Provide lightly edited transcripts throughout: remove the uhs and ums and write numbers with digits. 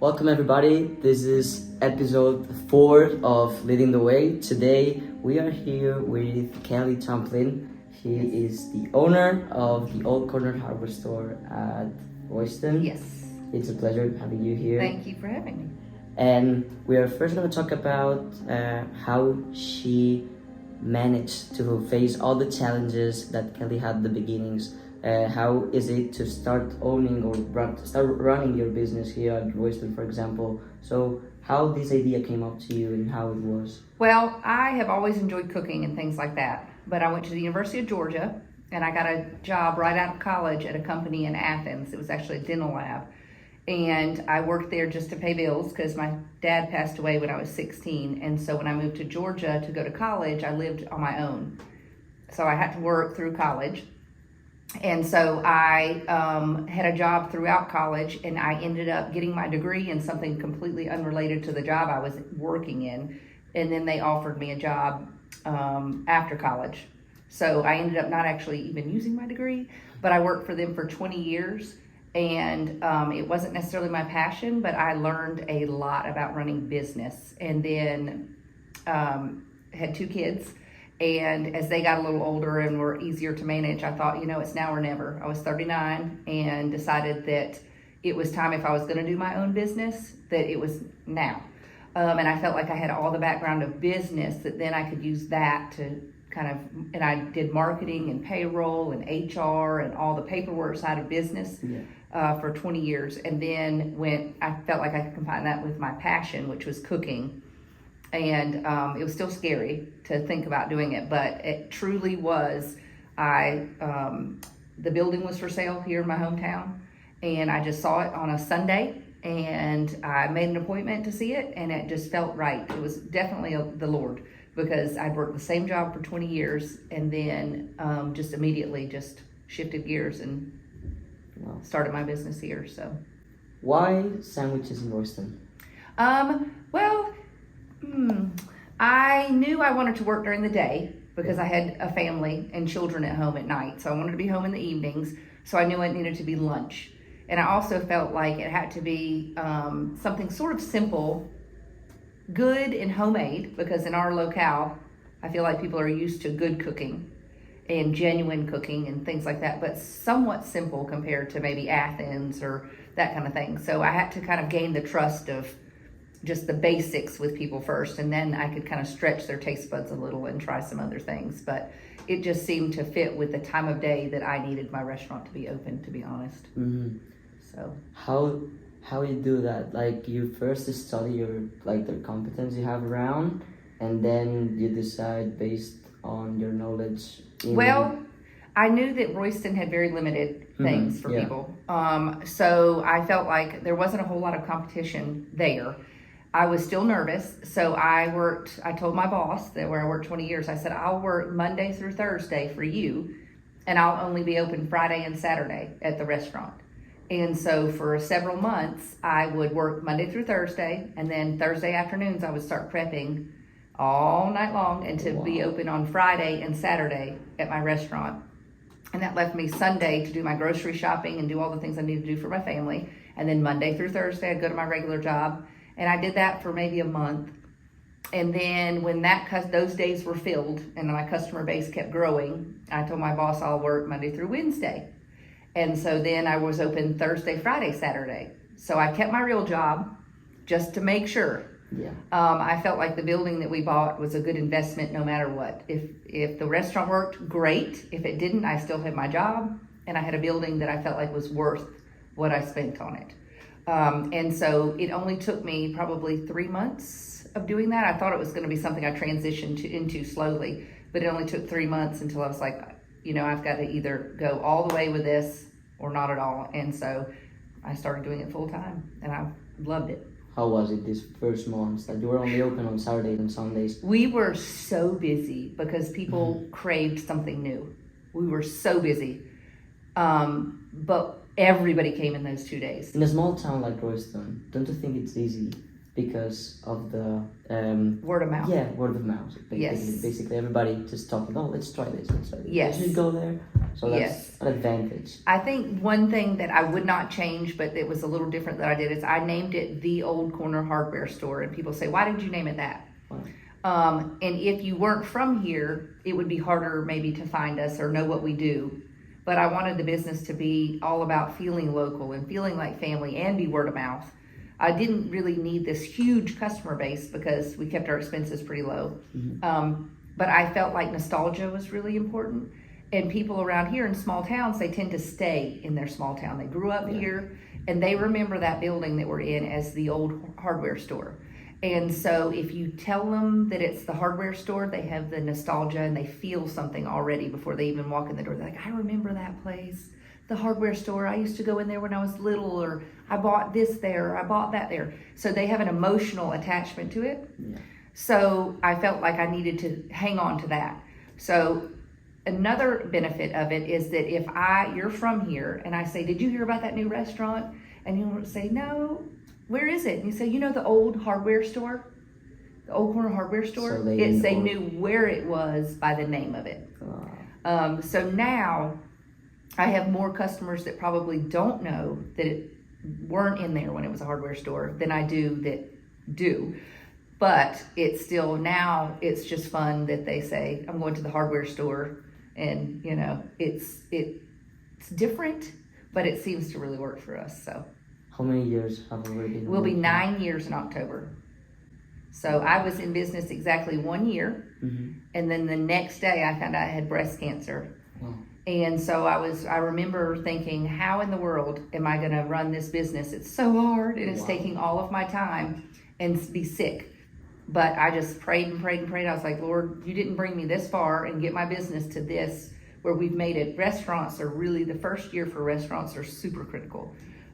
Welcome everybody, this is episode 4 of Leading the Way. Today we are here with Kelley Tamplin. He is the owner of the Old Corner Hardware Store at Royston. Yes. It's a pleasure having you here. Thank you for having me. And we are first going to talk about how she managed to face all the challenges that Kelley had at the beginnings. How is it to start owning or start running your business here at Royston, for example? So how this idea came up to you and how it was? Well, I have always enjoyed cooking and things like that, but I went to the University of Georgia and I got a job right out of college at a company in Athens. It was actually a dental lab. And I worked there just to pay bills because my dad passed away when I was 16. And so when I moved to Georgia to go to college, I lived on my own. So I had to work through college. And so I had a job throughout college, and I ended up getting my degree in something completely unrelated to the job I was working in. And then they offered me a job after college. So I ended up not actually even using my degree, but I worked for them for 20 years. And it wasn't necessarily my passion, but I learned a lot about running business. And then had 2 kids. And as they got a little older and were easier to manage, I thought, it's now or never. I was 39 and decided that it was time, if I was going to do my own business, that it was now. And I felt like I had all the background of business that then I could use that to and I did marketing and payroll and HR and all the paperwork side of business for 20 years. And then when I felt like I could combine that with my passion, which was cooking. And it was still scary to think about doing it, but it truly was. The building was for sale here in my hometown, and I just saw it on a Sunday, and I made an appointment to see it, and it just felt right. It was definitely the Lord, because I'd worked the same job for 20 years, and then just immediately just shifted gears and started my business here. So, why sandwiches in Royston? I knew I wanted to work during the day because I had a family and children at home at night. So I wanted to be home in the evenings. So I knew it needed to be lunch. And I also felt like it had to be something sort of simple, good and homemade, because in our locale, I feel like people are used to good cooking and genuine cooking and things like that, but somewhat simple compared to maybe Athens or that kind of thing. So I had to kind of gain the trust of just the basics with people first, and then I could kind of stretch their taste buds a little and try some other things. But it just seemed to fit with the time of day that I needed my restaurant to be open, to be honest. Mm-hmm. So how you do that? Like, you first study the competence you have around, and then you decide based on your knowledge. Well, I knew that Royston had very limited things for people. So I felt like there wasn't a whole lot of competition there. I was still nervous, so I told my boss that where I worked 20 years, I said, I'll work Monday through Thursday for you, and I'll only be open Friday and Saturday at the restaurant. And so for several months, I would work Monday through Thursday, and then Thursday afternoons, I would start prepping all night long and to be open on Friday and Saturday at my restaurant. And that left me Sunday to do my grocery shopping and do all the things I needed to do for my family. And then Monday through Thursday, I'd go to my regular job. And I did that for maybe a month. And then when those days were filled and my customer base kept growing, I told my boss I'll work Monday through Wednesday. And so then I was open Thursday, Friday, Saturday. So I kept my real job just to make sure. Yeah. I felt like the building that we bought was a good investment no matter what. If the restaurant worked, great. If it didn't, I still had my job. And I had a building that I felt like was worth what I spent on it. And so it only took me probably 3 months of doing that. I thought it was going to be something I transitioned into slowly, but it only took 3 months until I was like, I've got to either go all the way with this or not at all. And so I started doing it full time, and I loved it. How was it this first month that you were only open on Saturdays and Sundays? We were so busy because people craved something new. We were so busy. But everybody came in those 2 days. In a small town like Royston, don't you think it's easy because of the word of mouth? Yeah, word of mouth. Yes. Basically everybody just talking, let's try this, let's try this. Yes. You should go there. So that's Yes. an advantage. I think one thing that I would not change, but it was a little different that I did, is I named it the Old Corner Hardware Store. And people say, why did you name it that? Wow. And if you weren't from here, it would be harder maybe to find us or know what we do. But I wanted the business to be all about feeling local and feeling like family and be word of mouth. I didn't really need this huge customer base because we kept our expenses pretty low. But I felt like nostalgia was really important. And people around here in small towns, they tend to stay in their small town. They grew up here and they remember that building that we're in as the old hardware store. And so if you tell them that it's the hardware store, they have the nostalgia and they feel something already before they even walk in the door. They're like, I remember that place, the hardware store. I used to go in there when I was little, or I bought this there, or I bought that there. So they have an emotional attachment to it. Yeah. So I felt like I needed to hang on to that. So another benefit of it is that if you're from here and I say, did you hear about that new restaurant? And you'll say, no, where is it? And you say, you know, the old hardware store, the Old Corner Hardware Store. So they knew where it was by the name of it. So now I have more customers that probably don't know that it weren't in there when it was a hardware store than I do that do. But it's still, now it's just fun that they say, I'm going to the hardware store, and you know, it's different, but it seems to really work for us. So How many years have we been? we'll be working? 9 years in October. So I was in business exactly 1 year, and then the next day I found out I had breast cancer. Wow. And so I remember thinking, how in the world am I gonna run this business? It's so hard and it's Wow. taking all of my time and be sick. But I just prayed and prayed and prayed. I was like, Lord, you didn't bring me this far and get my business to this, where we've made it. Restaurants are really, the first year for restaurants are super critical.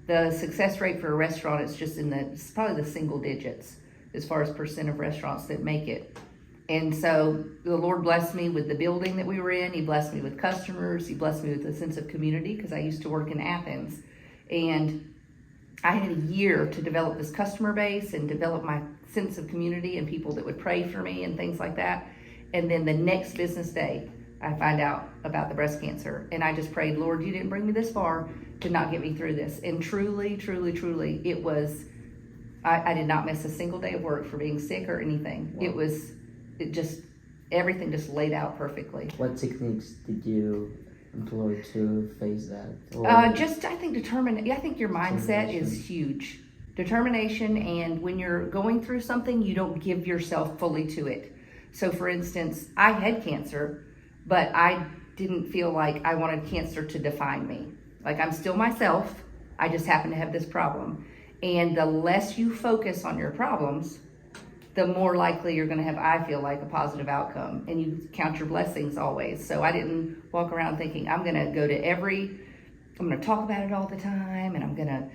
The success rate for a restaurant is just it's probably the single digits as far as percent of restaurants that make it. And so the Lord blessed me with the building that we were in. He blessed me with customers. He blessed me with a sense of community, because I used to work in Athens. And I had a year to develop this customer base and develop my sense of community and people that would pray for me and things like that. And then the next business day, I find out about the breast cancer. And I just prayed, Lord, you didn't bring me this far to not get me through this. And truly, truly, truly, it was, I did not miss a single day of work for being sick or anything. Wow. Everything just laid out perfectly. What techniques did you employ to face that? I think your mindset is huge. Determination, and when you're going through something, you don't give yourself fully to it. So for instance, I had cancer, but I didn't feel like I wanted cancer to define me. Like, I'm still myself, I just happen to have this problem. And the less you focus on your problems, the more likely you're gonna have, I feel like, a positive outcome. And you count your blessings always. So I didn't walk around thinking, I'm gonna talk about it all the time, and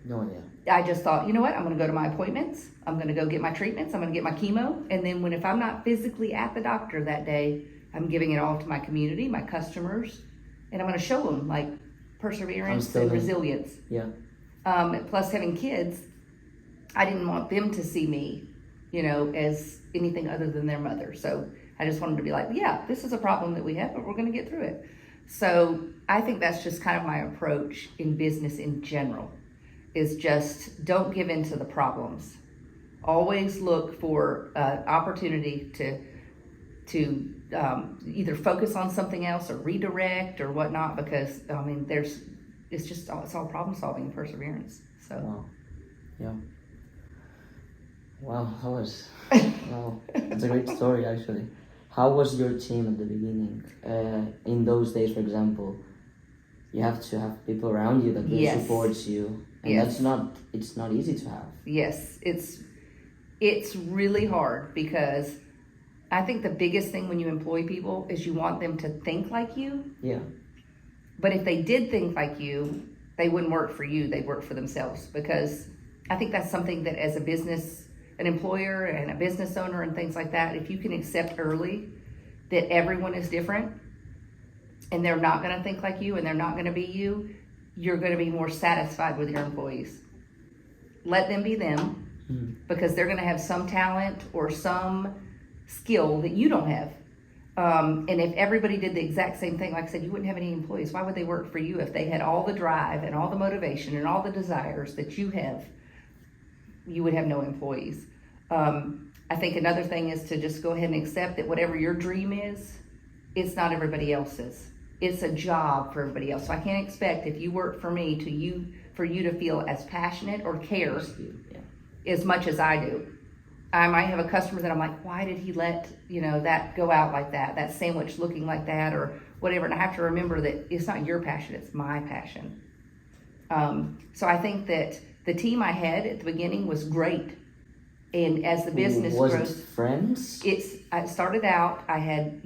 No, yeah. I just thought, you know what, I'm gonna go to my appointments, I'm gonna go get my treatments, I'm gonna get my chemo, and then if I'm not physically at the doctor that day, I'm giving it all to my community, my customers, and I'm gonna show them like perseverance and resilience. Yeah. Plus having kids, I didn't want them to see me, as anything other than their mother. So I just wanted to be like, yeah, this is a problem that we have, but we're gonna get through it. So I think that's just kind of my approach in business in general, is just don't give in to the problems. Always look for opportunity to either focus on something else or redirect or whatnot, because it's all problem solving and perseverance. So Wow. Yeah. Wow, wow. It's a great story, actually. How was your team at the beginning? In those days, for example, you have to have people around you that really Yes. supports you, and Yes. it's not easy to have. yes, it's really hard, because I think the biggest thing when you employ people is you want them to think like you. Yeah. But if they did think like you, they wouldn't work for you, they'd work for themselves. Because I think that's something that as an employer and a business owner and things like that, if you can accept early that everyone is different and they're not gonna think like you and they're not gonna be you, you're gonna be more satisfied with your employees. Let them be them, because they're gonna have some talent or some skill that you don't have. And if everybody did the exact same thing, like I said, you wouldn't have any employees. Why would they work for you if they had all the drive and all the motivation and all the desires that you have? You would have no employees. I think another thing is to just go ahead and accept that whatever your dream is, it's not everybody else's. It's a job for everybody else. So I can't expect if you work for me for you to feel as passionate or care as much as I do. I might have a customer that I'm like, why did he let that go out like that sandwich looking like that or whatever? And I have to remember that it's not your passion, it's my passion. So I think that the team I had at the beginning was great. And as the business was grows, it friends? I started out, I had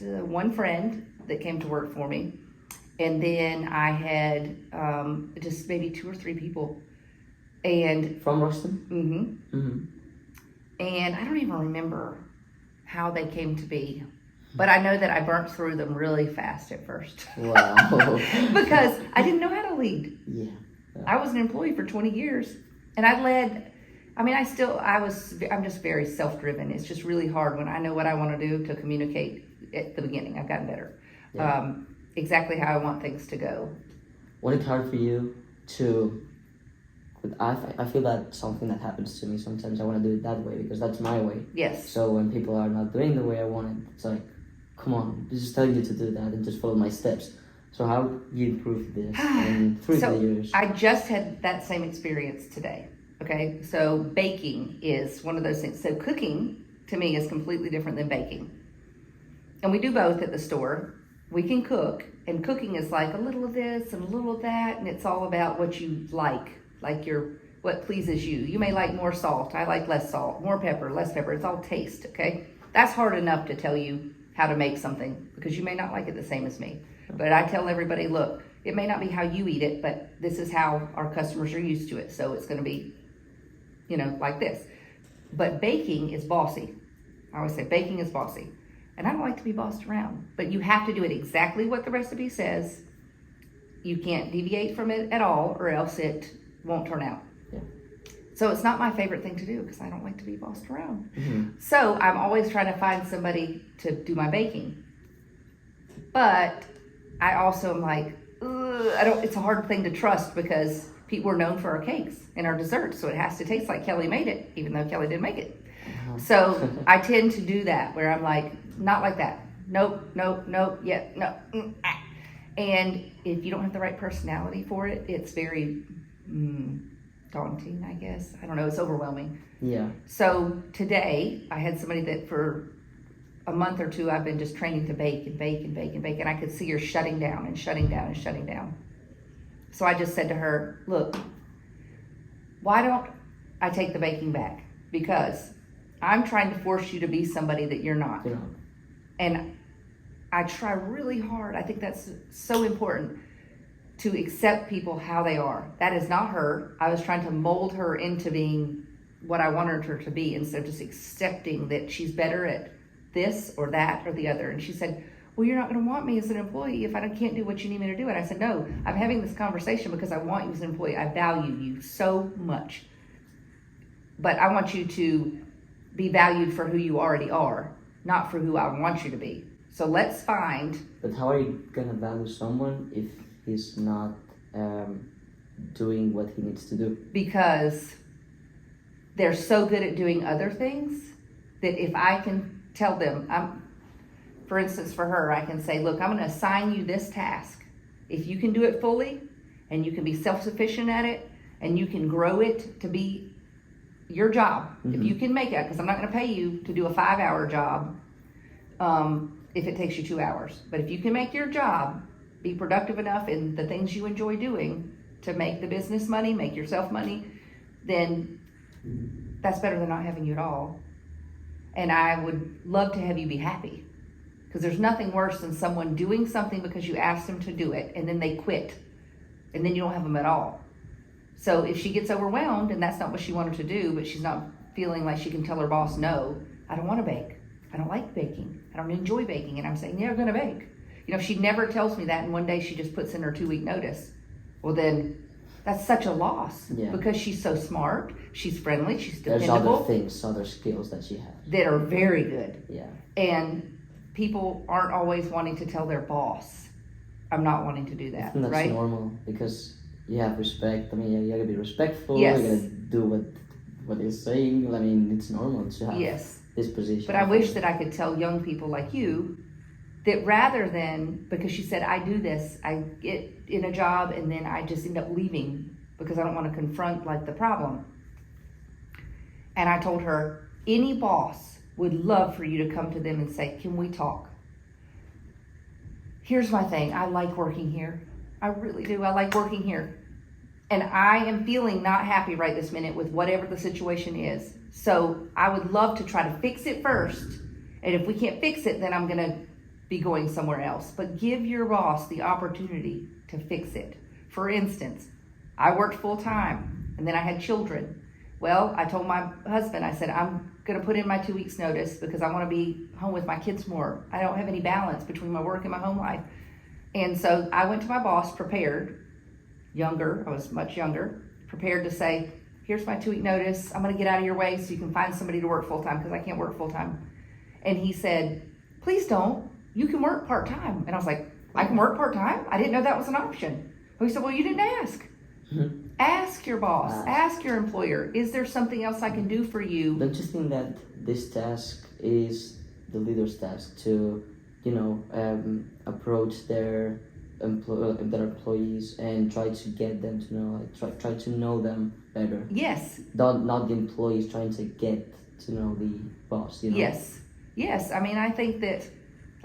one friend that came to work for me. And then I had just maybe 2 or 3 people. And from Royston? Mm-hmm. Mm-hmm. And I don't even remember how they came to be. But I know that I burnt through them really fast at first. Wow. Because I didn't know how to lead. Yeah. I was an employee for 20 years. And I'm just very self-driven. It's just really hard when I know what I want to do to communicate at the beginning. I've gotten better. Yeah. Exactly how I want things to go. Was it hard for you to... I feel that's something that happens to me sometimes. I want to do it that way because that's my way. Yes. So when people are not doing the way I want it, it's like, come on, I'm just telling you to do that and just follow my steps. So how you improved this through the years? I just had that same experience today. Okay, so baking is one of those things. So cooking to me is completely different than baking. And we do both at the store. We can cook, and cooking is like a little of this and a little of that, and it's all about what you like what pleases you. You may like more salt. I like less salt, more pepper, less pepper. It's all taste, okay? That's hard enough to tell you how to make something because you may not like it the same as me. But I tell everybody, look, it may not be how you eat it, but this is how our customers are used to it. So it's going to be, like this. But baking is bossy. I always say baking is bossy. And I don't like to be bossed around. But you have to do it exactly what the recipe says. You can't deviate from it at all or else it won't turn out. Yeah. So it's not my favorite thing to do because I don't like to be bossed around. Mm-hmm. So I'm always trying to find somebody to do my baking. But I also am like, it's a hard thing to trust because people are known for our cakes and our desserts. So it has to taste like Kelley made it, even though Kelley didn't make it. Uh-huh. So I tend to do that where I'm like, not like that. Nope, yeah, no. And if you don't have the right personality for it, it's very daunting, I guess. I don't know, it's overwhelming. Yeah. So today, I had somebody that for a month or 2, I've been just training to bake and bake and bake and bake, and I could see her shutting down and shutting down and shutting down. So I just said to her, look, why don't I take the baking back? Because I'm trying to force you to be somebody that you're not. Yeah. And I try really hard. I think that's so important to accept people how they are. That is not her. I was trying to mold her into being what I wanted her to be instead of just accepting that she's better at this or that or the other. And she said, well, you're not going to want me as an employee if I can't do what you need me to do. And I said, no, I'm having this conversation because I want you as an employee. I value you so much. But I want you to be valued for who you already are, not for who I want you to be. So let's find... But how are you going to value someone if he's not doing what he needs to do? Because they're so good at doing other things that if I can tell them, for instance, for her, I can say, look, I'm going to assign you this task. If you can do it fully and you can be self-sufficient at it and you can grow it to be your job, if you can make it, because I'm not going to pay you to do a 5-hour job if it takes you 2 hours. But if you can make your job be productive enough in the things you enjoy doing to make the business money, make yourself money, then that's better than not having you at all. And I would love to have you be happy, because there's nothing worse than someone doing something because you asked them to do it and then they quit and then you don't have them at all. So if she gets overwhelmed and that's not what she wanted to do, but she's not feeling like she can tell her boss, no, I don't want to bake. I don't like baking. I don't enjoy baking. And I'm saying, you're going to bake. If she never tells me that and one day she just puts in her 2-week notice, well then that's such a loss Yeah. because she's so smart, she's friendly, she's There's dependable. other skills that she has. That are very good. Yeah. And people aren't always wanting to tell their boss, I'm not wanting to do I that, think that's right? normal because you have respect. I mean, you gotta be respectful. Yes. You gotta do what they're saying. I mean, it's normal to have Yes. this position. But I wish that I could tell young people like you that rather than, because she said, I do this, I get in a job and then I just end up leaving because I don't want to confront like the problem. And I told her, any boss would love for you to come to them and say, can we talk? Here's my thing, I like working here. I really do, I like working here. And I am feeling not happy right this minute with whatever the situation is. So I would love to try to fix it first. And if we can't fix it, then I'm gonna be going somewhere else. But give your boss the opportunity to fix it. For instance, I worked full time and then I had children. Well, I told my husband, I said, I'm gonna put in my 2 weeks notice because I wanna be home with my kids more. I don't have any balance between my work and my home life. And so I went to my boss prepared, younger, I was much younger, prepared to say, here's my 2 week notice. I'm gonna get out of your way so you can find somebody to work full time because I can't work full time. And he said, please don't. You can work part-time. And I was like, I can work part-time? I didn't know that was an option. And he said, well, you didn't ask. Ask your boss, ask your employer, is there something else I can do for you? Don't you think that this task is the leader's task to, approach their employees and try to get them to know, try to know them better? Yes. Not the employees trying to get to know the boss, Yes. I mean, I think that,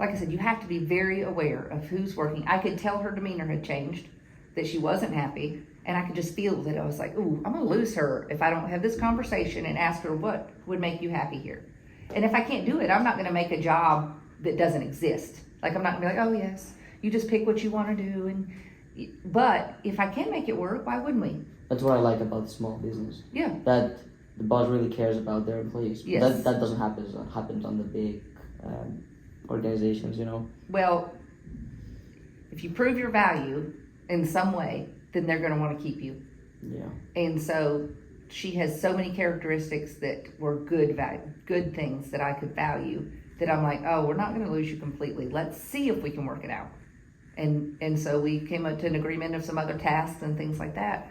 like I said, you have to be very aware of who's working. I could tell her demeanor had changed, that she wasn't happy, and I could just feel that I was like, ooh, I'm gonna lose her if I don't have this conversation and ask her what would make you happy here. And if I can't do it, I'm not gonna make a job that doesn't exist. Like, I'm not gonna be like, oh yes, you just pick what you wanna do. But if I can make it work, why wouldn't we? That's what I like about small business. Yeah. That the boss really cares about their employees. Yes. That doesn't happen on the big organizations, Well, if you prove your value in some way, then they're going to want to keep you. Yeah. And so she has so many characteristics that were good things that I could value, that I'm like, oh, we're not going to lose you completely. Let's see if we can work it out. And so we came up to an agreement of some other tasks and things like that.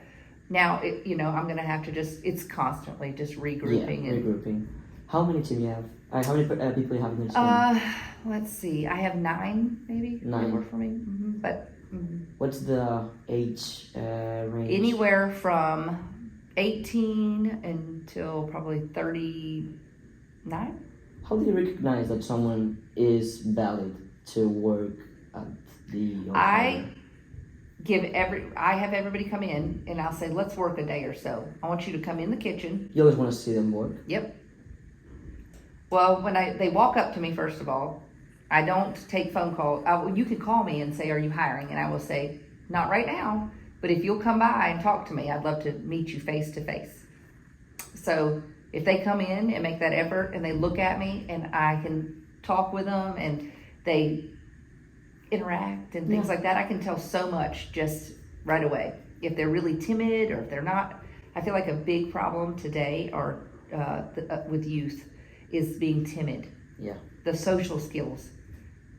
Now, I'm going to have to it's constantly just regrouping. Yeah, regrouping. How many team you have? How many people you have in the team? Let's see. I have 9, maybe. 9. Work for me. But what's the age range? Anywhere from 18 until probably 39. How do you recognize that someone is valid to work at the? I have everybody come in and I'll say, let's work a day or so. I want you to come in the kitchen. You always want to see them work. Yep. Well, when they walk up to me, first of all, I don't take phone calls. You can call me and say, are you hiring? And I will say, not right now, but if you'll come by and talk to me, I'd love to meet you face to face. So if they come in and make that effort and they look at me and I can talk with them and they interact and things like that, I can tell so much just right away. If they're really timid or if they're not, I feel like a big problem today with youth is being timid. Yeah. The social skills.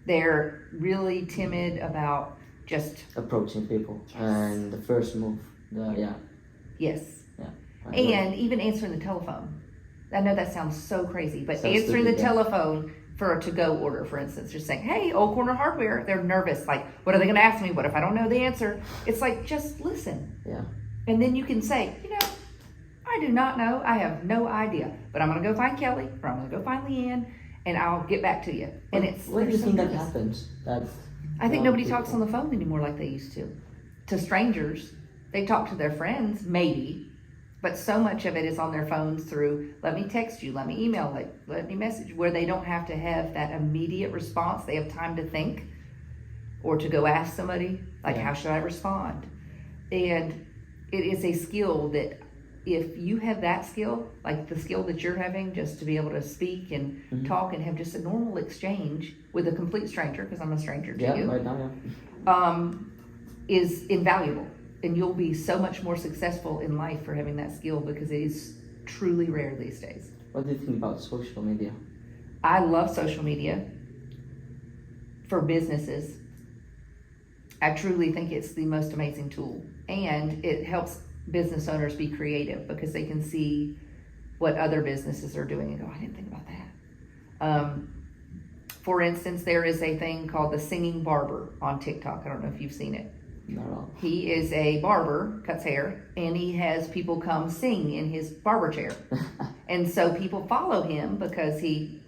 They're really timid about just approaching people. And the first move. Yes. Yeah. And even answering the telephone. I know that sounds so crazy, but answering the telephone for a to-go order, for instance, just saying, hey, Old Corner Hardware, they're nervous. Like, what are they going to ask me? What if I don't know the answer? It's like, just listen. Yeah. And then you can say, I do not know. I have no idea. But I'm going to go find Kelley, or I'm going to go find Leanne, and I'll get back to you. And when do you think that happens? I think nobody talks on the phone anymore like they used to. To strangers, they talk to their friends, maybe, but so much of it is on their phones through, let me text you, let me email, let me message, where they don't have to have that immediate response. They have time to think or to go ask somebody, like, how should I respond? And it is a skill that if you have that skill, like the skill that you're having, just to be able to speak and talk and have just a normal exchange with a complete stranger, because I'm a stranger to you, right now, is invaluable. and you'll be so much more successful in life for having that skill, because it is truly rare these days. What do you think about social media? I love social media for businesses. I truly think it's the most amazing tool, and it helps business owners be creative because they can see what other businesses are doing and go, I didn't think about that. For instance, there is a thing called the singing barber on TikTok. I don't know if you've seen it. Not at all. He is a barber, cuts hair, and he has people come sing in his barber chair. And so people follow him because he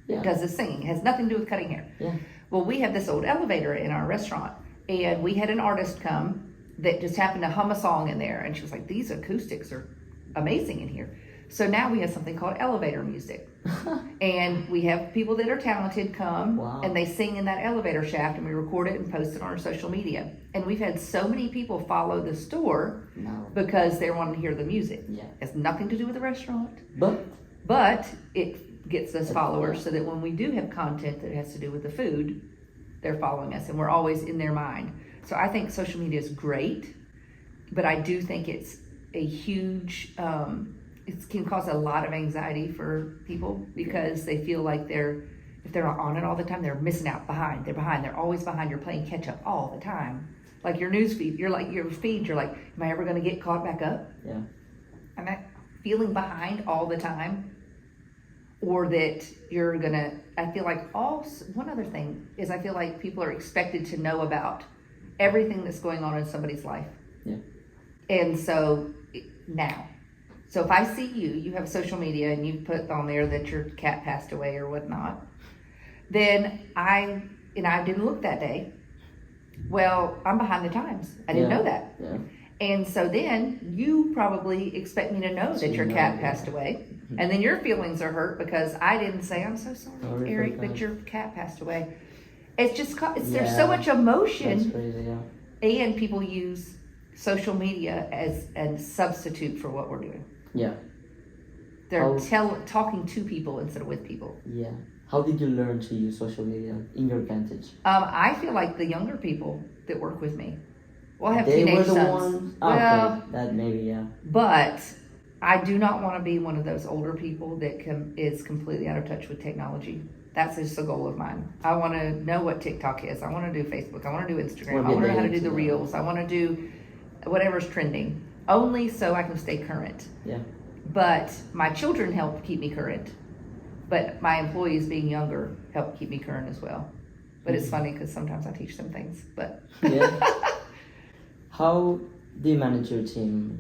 does this singing. It has nothing to do with cutting hair. Yeah. Well, we have this old elevator in our restaurant, and we had an artist come that just happened to hum a song in there, and she was like, these acoustics are amazing in here. So now we have something called elevator music. And we have people that are talented come, wow, and they sing in that elevator shaft, and we record it and post it on our social media. And we've had so many people follow the store because they want to hear the music. Yeah. It has nothing to do with the restaurant. But It gets us followers, so that when we do have content that has to do with the food, they're following us, and we're always in their mind. So I think social media is great, but I do think it's a huge, it can cause a lot of anxiety for people because they feel like if they're not on it all the time, they're missing out behind. They're always behind. You're playing catch up all the time. Like your news feed, you're like, am I ever going to get caught back up? Yeah. Am I feeling behind all the time? Or that I feel like one other thing is I feel like people are expected to know about everything that's going on in somebody's life. Yeah. And so now, so if I see you have social media and you put on there that your cat passed away or whatnot, then I didn't look that day. Well, I'm behind the times. I didn't know that. Yeah. And so then you probably expect me to know that your cat passed away. And then your feelings are hurt because I didn't say, I'm so sorry, Eric, that your cat passed away. It's just, there's so much emotion. That's crazy, yeah. And people use social media as a substitute for what we're doing. Yeah. They're talking to people instead of with people. Yeah. How did you learn to use social media in your advantage? I feel like the younger people that work with me, well, I have They teenage were the sons. ones. Well, Okay, that maybe, yeah. But I do not want to be one of those older people that is completely out of touch with technology. That's just a goal of mine. I want to know what TikTok is. I want to do Facebook. I want to do Instagram. I want to know how to do the reels. I want to do whatever's trending, only so I can stay current. Yeah. But my children help keep me current. But my employees, being younger, help keep me current as well. But it's funny because sometimes I teach them things. But Yeah. How do you manage your team?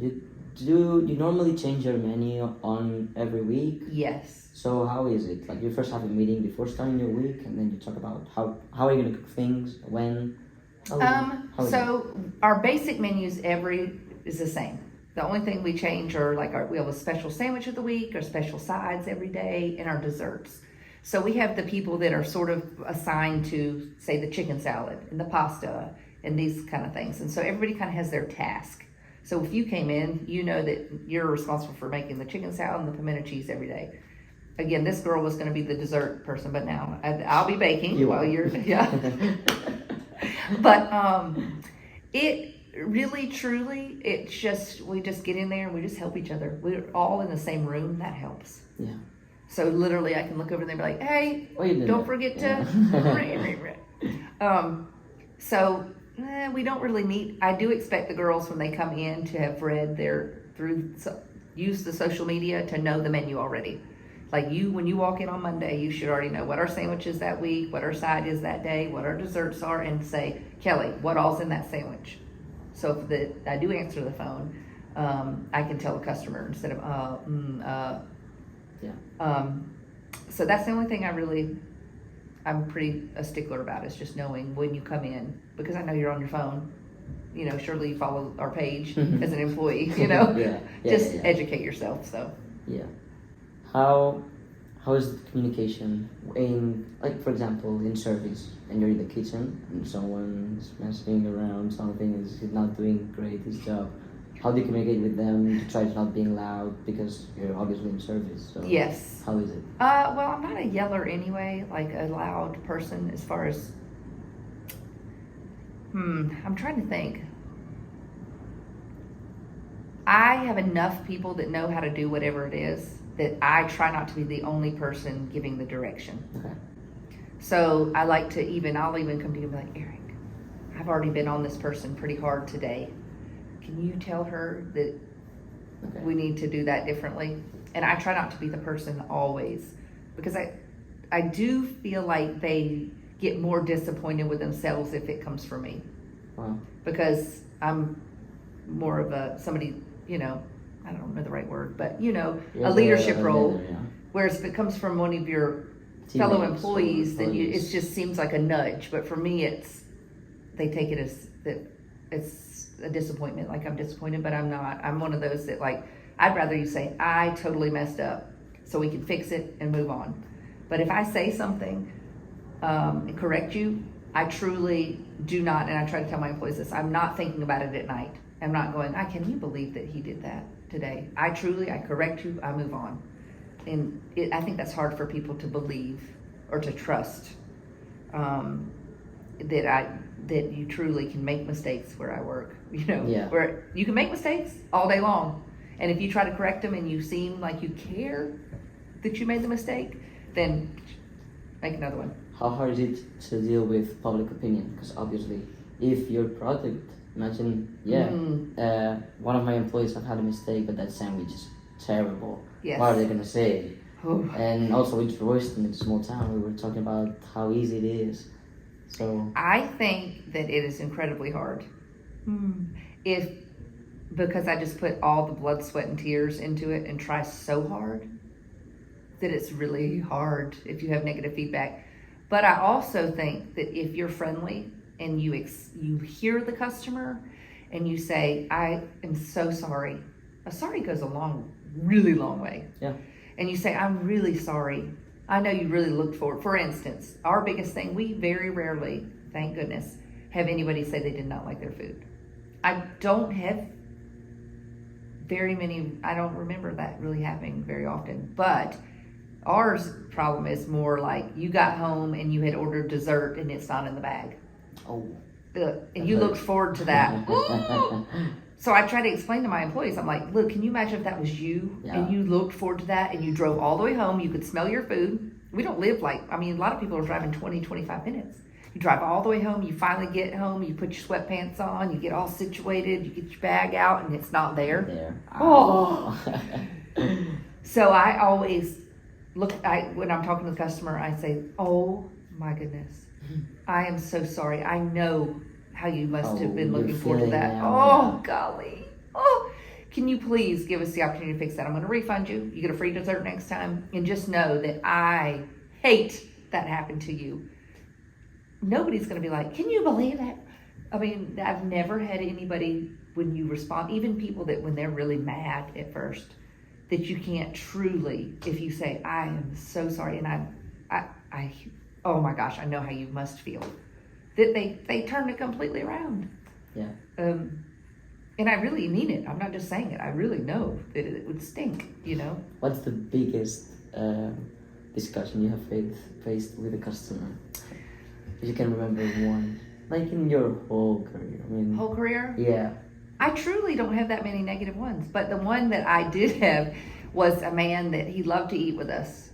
Do you normally change your menu on every week? Yes. So how is it? Like you first have a meeting before starting your week, and then you talk about how are you gonna cook things, when? So our basic menus is the same. The only thing we change are we have a special sandwich of the week or special sides every day, and our desserts. So we have the people that are sort of assigned to, say, the chicken salad and the pasta and these kind of things. And so everybody kind of has their task. So if you came in, you know that you're responsible for making the chicken salad and the pimento cheese every day. Again, this girl was going to be the dessert person, but now I'll be baking while you're, yeah. But it really, truly, it's just, we just get in there and we just help each other. We're all in the same room. That helps. Yeah. So literally I can look over and they'll be like, hey, don't forget to, we don't really meet. I do expect the girls when they come in to have read use the social media to know the menu already. Like when you walk in on Monday, you should already know what our sandwich is that week, what our side is that day, what our desserts are, and say, Kelley, what all's in that sandwich? So if I do answer the phone, I can tell the customer instead of, so that's the only thing I'm pretty a stickler about, is just knowing when you come in, because I know you're on your phone. Surely you follow our page as an employee, educate yourself. So yeah. How is the communication in, like, for example, in service, and you're in the kitchen and someone's messing around, he's not doing great his job? How do you communicate with them to try to not being loud, because you're obviously in service? So yes. How is it? Well, I'm not a yeller anyway, like a loud person as far as, I'm trying to think. I have enough people that know how to do whatever it is that I try not to be the only person giving the direction. Okay. So I like to I'll even come to you and be like, Eric, I've already been on this person pretty hard today. Can you tell her that we need to do that differently? And I try not to be the person always, because I do feel like they get more disappointed with themselves if it comes from me. Wow. Because I'm more of somebody, I don't know the right word, but a leadership role. Leader, yeah. Whereas if it comes from one of your fellow employees, then it just seems like a nudge. But for me, they take it as that it's a disappointment. Like I'm disappointed, but I'm not. I'm one of those that I'd rather you say, I totally messed up so we can fix it and move on. But if I say something and correct you, I truly do not, and I try to tell my employees this, I'm not thinking about it at night. I'm not going, can you believe that he did that today? I correct you, I move on. And I think that's hard for people to believe or to trust, that you truly can make mistakes where I work, where you can make mistakes all day long. And if you try to correct them and you seem like you care that you made the mistake, then make another one. How hard is it to deal with public opinion? Because obviously, if your product, imagine, one of my employees have had a mistake, but that sandwich is terrible. Yes. What are they gonna say? Oh. And also with Royston, it's a small town, we were talking about how easy it is. So I think that it is incredibly hard. Because I just put all the blood, sweat, and tears into it and try so hard that it's really hard if you have negative feedback. But I also think that if you're friendly and you hear the customer and you say, I am so sorry. A sorry goes a really long way. yeah. And you say, I'm really sorry. I know you really looked forward. For instance, our biggest thing, we very rarely, thank goodness, have anybody say they did not like their food. I don't have very many, I don't remember that really happening very often. But ours problem is more like you got home and you had ordered dessert and it's not in the bag. Oh. And you looked forward to that. So I try to explain to my employees, I'm like, look, can you imagine if that was you and you looked forward to that and you drove all the way home, you could smell your food. We don't live a lot of people are driving 20, 25 minutes. You drive all the way home, you finally get home, you put your sweatpants on, you get all situated, you get your bag out and it's not there. Oh. So I always when I'm talking to the customer, I say, oh my goodness, I am so sorry. I know how you must have been looking forward to that. Golly. Oh, can you please give us the opportunity to fix that? I'm going to refund you. You get a free dessert next time. And just know that I hate that happened to you. Nobody's going to be like, can you believe that? I mean, I've never had anybody when you respond, even people that when they're really mad at first, that you can't truly, if you say, I am so sorry. And I oh my gosh, I know how you must feel. That they turned it completely around. Yeah. And I really mean it. I'm not just saying it. I really know that it would stink, What's the biggest discussion you have faced with a customer? If you can remember one, like in your whole career. Whole career? Yeah. I truly don't have that many negative ones. But the one that I did have was a man that he loved to eat with us.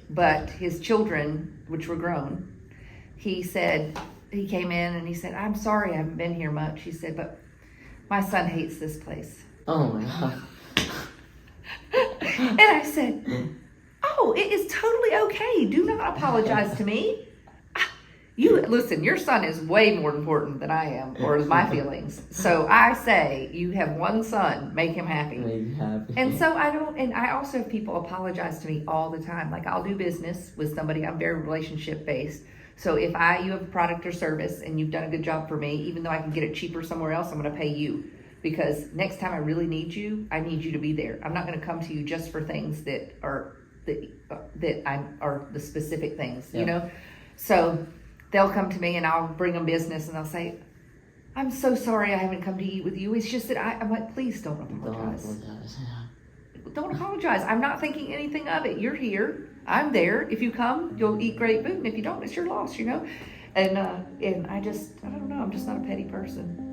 But his children, which were grown, he came in and he said, I'm sorry I haven't been here much. He said, but my son hates this place. Oh my God. And I said, oh, it is totally okay. Do not apologize to me. Listen, your son is way more important than I am, or my feelings. So I say, you have one son, make him happy. Make him happy. And so I also have people apologize to me all the time. Like I'll do business with somebody, I'm very relationship based. So if you have a product or service and you've done a good job for me, even though I can get it cheaper somewhere else, I'm going to pay you. Because next time I really need you, I need you to be there. I'm not going to come to you just for things that are the specific things, So they'll come to me and I'll bring them business and they'll say, I'm so sorry I haven't come to eat with you. It's just that I'm like, please don't apologize. Don't apologize. I'm not thinking anything of it. You're here. I'm there. If you come, you'll eat great food. And if you don't, it's your loss, And I don't know. I'm just not a petty person.